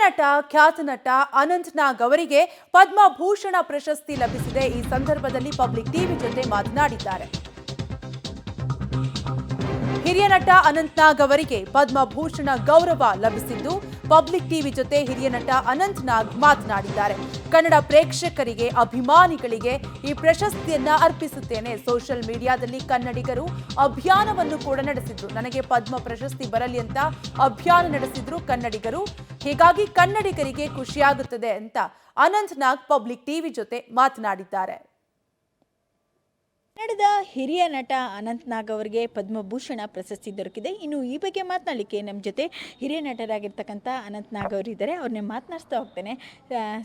ನಟ ಖ್ಯಾತ ನಟ ಅನಂತ್ ನಾಗ್ ಅವರಿಗೆ ಪದ್ಮಭೂಷಣ ಪ್ರಶಸ್ತಿ ಲಭಿಸಿದೆ. ಈ ಸಂದರ್ಭದಲ್ಲಿ ಪಬ್ಲಿಕ್ ಟಿವಿ ಜೊತೆ ಮಾತನಾಡಿದ್ದಾರೆ. ಹಿರಿಯ ನಟ ಅನಂತ್ ನಾಗ್ ಅವರಿಗೆ ಪದ್ಮಭೂಷಣ ಗೌರವ ಲಭಿಸಿದ್ದು ಪಬ್ಲಿಕ್ ಟಿವಿ ಜೊತೆ ಹಿರಿಯ ನಟ ಅನಂತ್ ನಾಗ್ ಮಾತನಾಡಿದ್ದಾರೆ. ಕನ್ನಡ ಪ್ರೇಕ್ಷಕರಿಗೆ, ಅಭಿಮಾನಿಗಳಿಗೆ ಈ ಪ್ರಶಸ್ತಿಯನ್ನ ಅರ್ಪಿಸುತ್ತೇನೆ. ಸೋಷಿಯಲ್ ಮೀಡಿಯಾದಲ್ಲಿ ಕನ್ನಡಿಗರು ಅಭಿಯಾನವನ್ನು ಕೂಡ ನಡೆಸಿದ್ರು. ನನಗೆ ಪದ್ಮ ಪ್ರಶಸ್ತಿ ಬರಲಿ ಅಂತ ಅಭಿಯಾನ ನಡೆಸಿದ್ರು ಕನ್ನಡಿಗರು. ಹೀಗಾಗಿ ಕನ್ನಡಿಗರಿಗೆ ಖುಷಿಯಾಗುತ್ತದೆ ಅಂತ ಅನಂತ್ ನಾಗ್ ಪಬ್ಲಿಕ್ ಟಿವಿ ಜೊತೆ ಮಾತನಾಡಿದ್ದಾರೆ. ಕನ್ನಡದ ಹಿರಿಯ ನಟ ಅನಂತ್ ನಾಗ್ ಅವರಿಗೆ ಪದ್ಮಭೂಷಣ ಪ್ರಶಸ್ತಿ ದೊರಕಿದೆ. ಇನ್ನು ಈ ಬಗ್ಗೆ ಮಾತನಾಡಲಿಕ್ಕೆ ನಮ್ಮ ಜೊತೆ ಹಿರಿಯ ನಟರಾಗಿರ್ತಕ್ಕಂಥ ಅನಂತ್ ನಾಗ್ ಅವರಿದ್ದಾರೆ. ಅವ್ರನ್ನೇ ಮಾತನಾಡಿಸ್ತಾ ಹೋಗ್ತೇನೆ.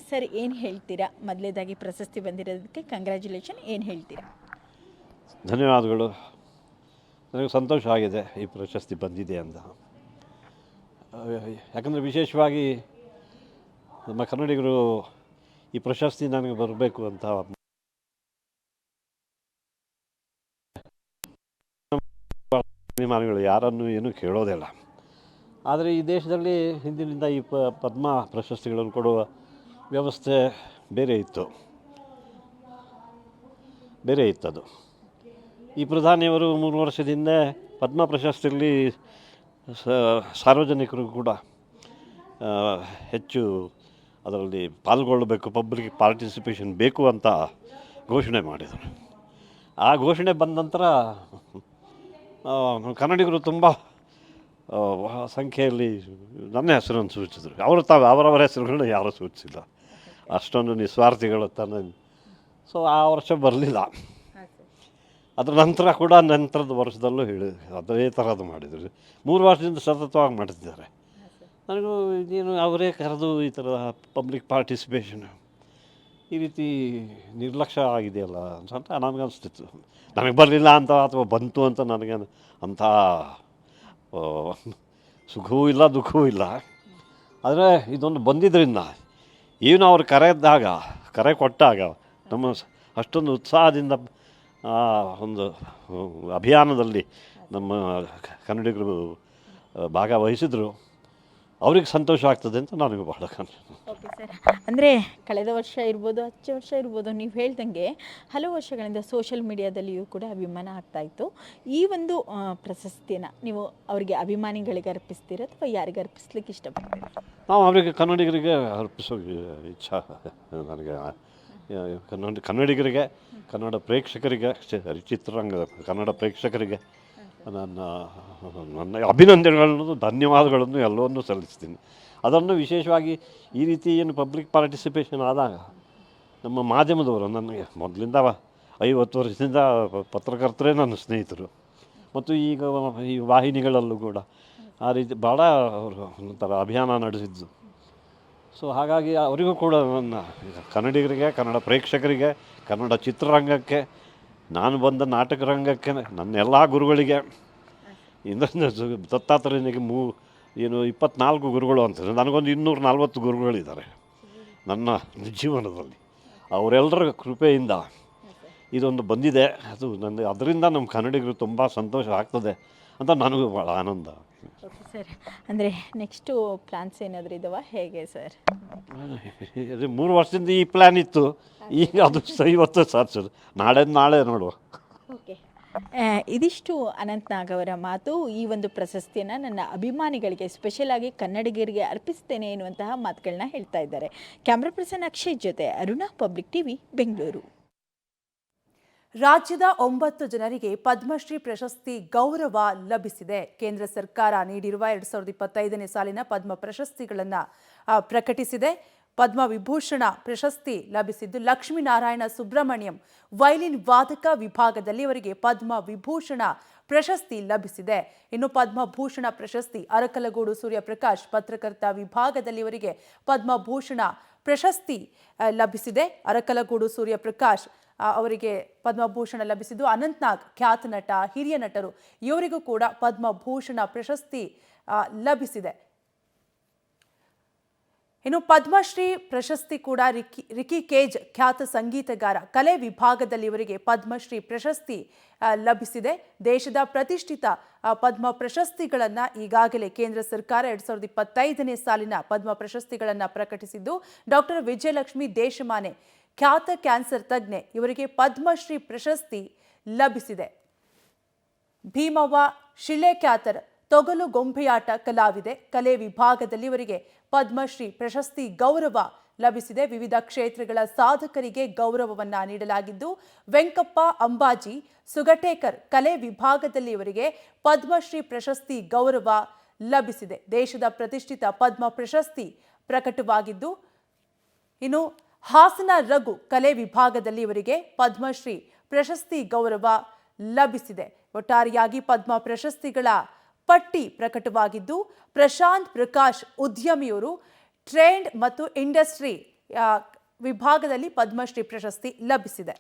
ಸರ್, ಏನು ಹೇಳ್ತೀರಾ? ಮೊದಲೇದಾಗಿ ಪ್ರಶಸ್ತಿ ಬಂದಿರೋದಕ್ಕೆ ಕಂಗ್ರ್ಯಾಚುಲೇಷನ್. ಏನು ಹೇಳ್ತೀರಾ? ಧನ್ಯವಾದಗಳು. ನನಗೆ ಸಂತೋಷ ಆಗಿದೆ ಈ ಪ್ರಶಸ್ತಿ ಬಂದಿದೆ ಅಂತ. ಯಾಕಂದರೆ ವಿಶೇಷವಾಗಿ ನಮ್ಮ ಕನ್ನಡಿಗರು ಈ ಪ್ರಶಸ್ತಿ ನನಗೆ ಬರಬೇಕು ಅಂತ ಅಭಿಮಾನಿಗಳು ಯಾರನ್ನು ಏನೂ ಕೇಳೋದಿಲ್ಲ. ಆದರೆ ಈ ದೇಶದಲ್ಲಿ ಹಿಂದಿನಿಂದ ಈ ಪದ್ಮ ಪ್ರಶಸ್ತಿಗಳನ್ನು ಕೊಡುವ ವ್ಯವಸ್ಥೆ ಬೇರೆ ಇತ್ತದು. ಈ ಪ್ರಧಾನಿಯವರು 3 ವರ್ಷದಿಂದ ಪದ್ಮ ಪ್ರಶಸ್ತಿಯಲ್ಲಿ ಸಾರ್ವಜನಿಕರು ಕೂಡ ಹೆಚ್ಚು ಅದರಲ್ಲಿ ಪಾಲ್ಗೊಳ್ಳಬೇಕು, ಪಬ್ಲಿಕ್ ಪಾರ್ಟಿಸಿಪೇಷನ್ ಬೇಕು ಅಂತ ಘೋಷಣೆ ಮಾಡಿದರು. ಆ ಘೋಷಣೆ ಬಂದ ನಂತರ ಕನ್ನಡಿಗರು ತುಂಬ ಸಂಖ್ಯೆಯಲ್ಲಿ ನನ್ನ ಹೆಸರನ್ನು ಸೂಚಿಸಿದರು. ಅವರವರ ಹೆಸರುಗಳನ್ನ ಯಾರೂ ಸೂಚಿಸಿಲ್ಲ. ಅಷ್ಟೊಂದು ನಿಸ್ವಾರ್ಥಿಗಳು ಸೊ ಆ ವರ್ಷ ಬರಲಿಲ್ಲ. ಅದರ ನಂತರ ಕೂಡ ನಂತರದ ವರ್ಷದಲ್ಲೂ ಅದೇ ಥರದ್ದು ಮಾಡಿದರು. 3 ವರ್ಷದಿಂದ ಸತತವಾಗಿ ಮಾಡ್ತಿದ್ದಾರೆ. ನನಗೂ ಇದೇನು ಅವರೇ ಕರೆದು ಈ ಥರ ಪಬ್ಲಿಕ್ ಪಾರ್ಟಿಸಿಪೇಷನ್ ಈ ರೀತಿ ನಿರ್ಲಕ್ಷ್ಯ ಆಗಿದೆಯಲ್ಲ ಅಂತ ನನಗನ್ನಿಸ್ತಿತ್ತು. ನನಗೆ ಬರಲಿಲ್ಲ ಅಂತ ಅಥವಾ ಬಂತು ಅಂತ ನನಗೆ ಅಂಥ ಸುಖವೂ ಇಲ್ಲ, ದುಃಖವೂ ಇಲ್ಲ. ಆದರೆ ಇದೊಂದು ಬಂದಿದ್ದರಿಂದ ಏನು ಅವರು ಕರೆ ಕೊಟ್ಟಾಗ ನಮ್ಮ ಅಷ್ಟೊಂದು ಉತ್ಸಾಹದಿಂದ ಒಂದು ಅಭಿಯಾನದಲ್ಲಿ ನಮ್ಮ ಕನ್ನಡಿಗರು ಭಾಗವಹಿಸಿದ್ರು. ಅವ್ರಿಗೆ ಸಂತೋಷ ಆಗ್ತದೆ ಅಂತ ನನಗೆ ಬಹಳ ಓಕೆ ಸರ್. ಅಂದರೆ ಕಳೆದ ವರ್ಷ ಇರ್ಬೋದು, 10 ವರ್ಷ ಇರ್ಬೋದು, ನೀವು ಹೇಳ್ದಂಗೆ ಹಲವು ವರ್ಷಗಳಿಂದ ಸೋಷಿಯಲ್ ಮೀಡಿಯಾದಲ್ಲಿಯೂ ಕೂಡ ಅಭಿಮಾನ ಆಗ್ತಾಯಿತ್ತು. ಈ ಒಂದು ಪ್ರಶಸ್ತಿಯನ್ನು ನೀವು ಅವರಿಗೆ ಅಭಿಮಾನಿಗಳಿಗೆ ಅರ್ಪಿಸ್ತೀರಾ ಅಥವಾ ಯಾರಿಗೆ ಅರ್ಪಿಸ್ಲಿಕ್ಕೆ ಇಷ್ಟಪಡ್ತೀರಾ? ನಾವು ಅವರಿಗೆ ಕನ್ನಡಿಗರಿಗೆ ಅರ್ಪಿಸೋ ಇಚ್ಛಾ ನನಗೆ. ಕನ್ನಡಿಗರಿಗೆ, ಕನ್ನಡ ಪ್ರೇಕ್ಷಕರಿಗೆ, ಚಿತ್ರರಂಗದ ಕನ್ನಡ ಪ್ರೇಕ್ಷಕರಿಗೆ ನನ್ನ ಅಭಿನಂದನೆಗಳನ್ನು, ಧನ್ಯವಾದಗಳನ್ನು ಎಲ್ಲವನ್ನೂ ಸಲ್ಲಿಸ್ತೀನಿ. ಅದನ್ನು ವಿಶೇಷವಾಗಿ ಈ ರೀತಿ ಏನು ಪಬ್ಲಿಕ್ ಪಾರ್ಟಿಸಿಪೇಷನ್ ಆದಾಗ ನಮ್ಮ ಮಾಧ್ಯಮದವರು, ನನಗೆ ಮೊದಲಿಂದ 50 ವರ್ಷದಿಂದ ಪತ್ರಕರ್ತರೇ ನನ್ನ ಸ್ನೇಹಿತರು, ಮತ್ತು ಈಗ ಈ ವಾಹಿನಿಗಳಲ್ಲೂ ಕೂಡ ಆ ರೀತಿ ಭಾಳ ಅವರು ಒಂಥರ ಅಭಿಯಾನ ನಡೆಸಿದ್ದು. ಸೊ ಹಾಗಾಗಿ ಅವರಿಗೂ ಕೂಡ ನನ್ನ ಕನ್ನಡಿಗರಿಗೆ, ಕನ್ನಡ ಪ್ರೇಕ್ಷಕರಿಗೆ, ಕನ್ನಡ ಚಿತ್ರರಂಗಕ್ಕೆ, ನಾನು ಬಂದ ನಾಟಕ ರಂಗಕ್ಕೆ, ನನ್ನ ಎಲ್ಲ ಗುರುಗಳಿಗೆ, ದತ್ತಾತ್ರೇಯನಿಗೆ 24 ಗುರುಗಳು ಅಂತಾರೆ. ನನಗೊಂದು 240 ಗುರುಗಳಿದ್ದಾರೆ ನನ್ನ ಜೀವನದಲ್ಲಿ. ಅವರೆಲ್ಲರ ಕೃಪೆಯಿಂದ ಇದೊಂದು ಬಂದಿದೆ. ಅದು ಅದರಿಂದ ನಮ್ಮ ಕನ್ನಡಿಗರು ತುಂಬ ಸಂತೋಷ ಆಗ್ತದೆ ಅಂತ ನನಗೂ ಭಾಳ ಆನಂದ. Okay sir. ಅಂದರೆ ನೆಕ್ಸ್ಟು ಪ್ಲ್ಯಾನ್ಸ್ ಏನಾದರೂ ಇದ್ದಾವ, ಹೇಗೆ ಸರ್? 3 ವರ್ಷದಿಂದ ಈ ಪ್ಲ್ಯಾನ್ ಇತ್ತು. ಈಗ ಅದು ಇವತ್ತು ಸರ್ ನಾಳೆ ನೋಡುವ. ಓಕೆ. ಇದಿಷ್ಟು ಅನಂತ್ ನಾಗ್ ಅವರ ಮಾತು. ಈ ಒಂದು ಪ್ರಶಸ್ತಿಯನ್ನು ನನ್ನ ಅಭಿಮಾನಿಗಳಿಗೆ, ಸ್ಪೆಷಲ್ ಆಗಿ ಕನ್ನಡಿಗರಿಗೆ ಅರ್ಪಿಸ್ತೇನೆ ಎನ್ನುವಂತಹ ಮಾತುಗಳನ್ನ ಹೇಳ್ತಾ ಇದ್ದಾರೆ. ಕ್ಯಾಮ್ರಾ ಪರ್ಸನ್ ಅಕ್ಷಯ್ ಜೊತೆ ಅರುಣಾ, ಪಬ್ಲಿಕ್ ಟಿವಿ, ಬೆಂಗಳೂರು. ರಾಜ್ಯದ 9 ಜನರಿಗೆ ಪದ್ಮಶ್ರೀ ಪ್ರಶಸ್ತಿ ಗೌರವ ಲಭಿಸಿದೆ. ಕೇಂದ್ರ ಸರ್ಕಾರ ನೀಡಿರುವ 2025ನೇ ಸಾಲಿನ ಪದ್ಮ ಪ್ರಶಸ್ತಿಗಳನ್ನು ಪ್ರಕಟಿಸಿದೆ. ಪದ್ಮ ವಿಭೂಷಣ ಪ್ರಶಸ್ತಿ ಲಭಿಸಿದ್ದು ಲಕ್ಷ್ಮೀನಾರಾಯಣ ಸುಬ್ರಹ್ಮಣ್ಯಂ ವೈಲಿನ್ ವಾದಕ ವಿಭಾಗದಲ್ಲಿ ಅವರಿಗೆ ಪದ್ಮ ವಿಭೂಷಣ ಪ್ರಶಸ್ತಿ ಲಭಿಸಿದೆ. ಇನ್ನು ಪದ್ಮಭೂಷಣ ಪ್ರಶಸ್ತಿ ಅರಕಲಗೂಡು ಸೂರ್ಯಪ್ರಕಾಶ್ ಪತ್ರಕರ್ತ ವಿಭಾಗದಲ್ಲಿ ಅವರಿಗೆ ಪದ್ಮಭೂಷಣ ಪ್ರಶಸ್ತಿ ಲಭಿಸಿದೆ. ಅರಕಲಗೂಡು ಸೂರ್ಯಪ್ರಕಾಶ್ ಅವರಿಗೆ ಪದ್ಮಭೂಷಣ ಲಭಿಸಿದ್ದು. ಅನಂತ್ ನಾಗ್ ಖ್ಯಾತ ನಟ, ಹಿರಿಯ ನಟರು, ಇವರಿಗೂ ಕೂಡ ಪದ್ಮಭೂಷಣ ಪ್ರಶಸ್ತಿ ಲಭಿಸಿದೆ. ಇನ್ನು ಪದ್ಮಶ್ರೀ ಪ್ರಶಸ್ತಿ ಕೂಡ ರಿಕಿ ಕೇಜ್ ಖ್ಯಾತ ಸಂಗೀತಗಾರ, ಕಲೆ ವಿಭಾಗದಲ್ಲಿ ಇವರಿಗೆ ಪದ್ಮಶ್ರೀ ಪ್ರಶಸ್ತಿ ಲಭಿಸಿದೆ. ದೇಶದ ಪ್ರತಿಷ್ಠಿತ ಪದ್ಮ ಪ್ರಶಸ್ತಿಗಳನ್ನು ಈಗಾಗಲೇ ಕೇಂದ್ರ ಸರ್ಕಾರ 2025ನೇ ಸಾಲಿನ ಪದ್ಮ ಪ್ರಶಸ್ತಿಗಳನ್ನು ಪ್ರಕಟಿಸಿದ್ದು, ಡಾಕ್ಟರ್ ವಿಜಯಲಕ್ಷ್ಮಿ ದೇಶಮಾನೆ ಖ್ಯಾತ ಕ್ಯಾನ್ಸರ್ ತಜ್ಞೆ ಇವರಿಗೆ ಪದ್ಮಶ್ರೀ ಪ್ರಶಸ್ತಿ ಲಭಿಸಿದೆ. ಭೀಮವ್ವ ಶಿಳೆಕ್ಯಾತರ ತೊಗಲು ಗೊಂಬೆಯಾಟ ಕಲಾವಿದೆ, ಕಲೆ ವಿಭಾಗದಲ್ಲಿ ಇವರಿಗೆ ಪದ್ಮಶ್ರೀ ಪ್ರಶಸ್ತಿ ಗೌರವ ಲಭಿಸಿದೆ. ವಿವಿಧ ಕ್ಷೇತ್ರಗಳ ಸಾಧಕರಿಗೆ ಗೌರವವನ್ನ ನೀಡಲಾಗಿದ್ದು, ವೆಂಕಪ್ಪ ಅಂಬಾಜಿ ಸುಗಟೇಕರ್ ಕಲೆ ವಿಭಾಗದಲ್ಲಿ ಇವರಿಗೆ ಪದ್ಮಶ್ರೀ ಪ್ರಶಸ್ತಿ ಗೌರವ ಲಭಿಸಿದೆ. ದೇಶದ ಪ್ರತಿಷ್ಠಿತ ಪದ್ಮ ಪ್ರಶಸ್ತಿ ಪ್ರಕಟವಾಗಿದ್ದು, ಇನ್ನು ಹಾಸನ ರಘು ಕಲೆ ವಿಭಾಗದಲ್ಲಿ ಇವರಿಗೆ ಪದ್ಮಶ್ರೀ ಪ್ರಶಸ್ತಿ ಗೌರವ ಲಭಿಸಿದೆ. ಒಟ್ಟಾರೆಯಾಗಿ ಪದ್ಮ ಪ್ರಶಸ್ತಿಗಳ ಪಟ್ಟಿ ಪ್ರಕಟವಾಗಿದ್ದು, ಪ್ರಶಾಂತ್ ಪ್ರಕಾಶ್ ಉದ್ಯಮಿಯವರು ಟ್ರೆಂಡ್ ಮತ್ತು ಇಂಡಸ್ಟ್ರಿ ವಿಭಾಗದಲ್ಲಿ ಪದ್ಮಶ್ರೀ ಪ್ರಶಸ್ತಿ ಲಭಿಸಿದೆ.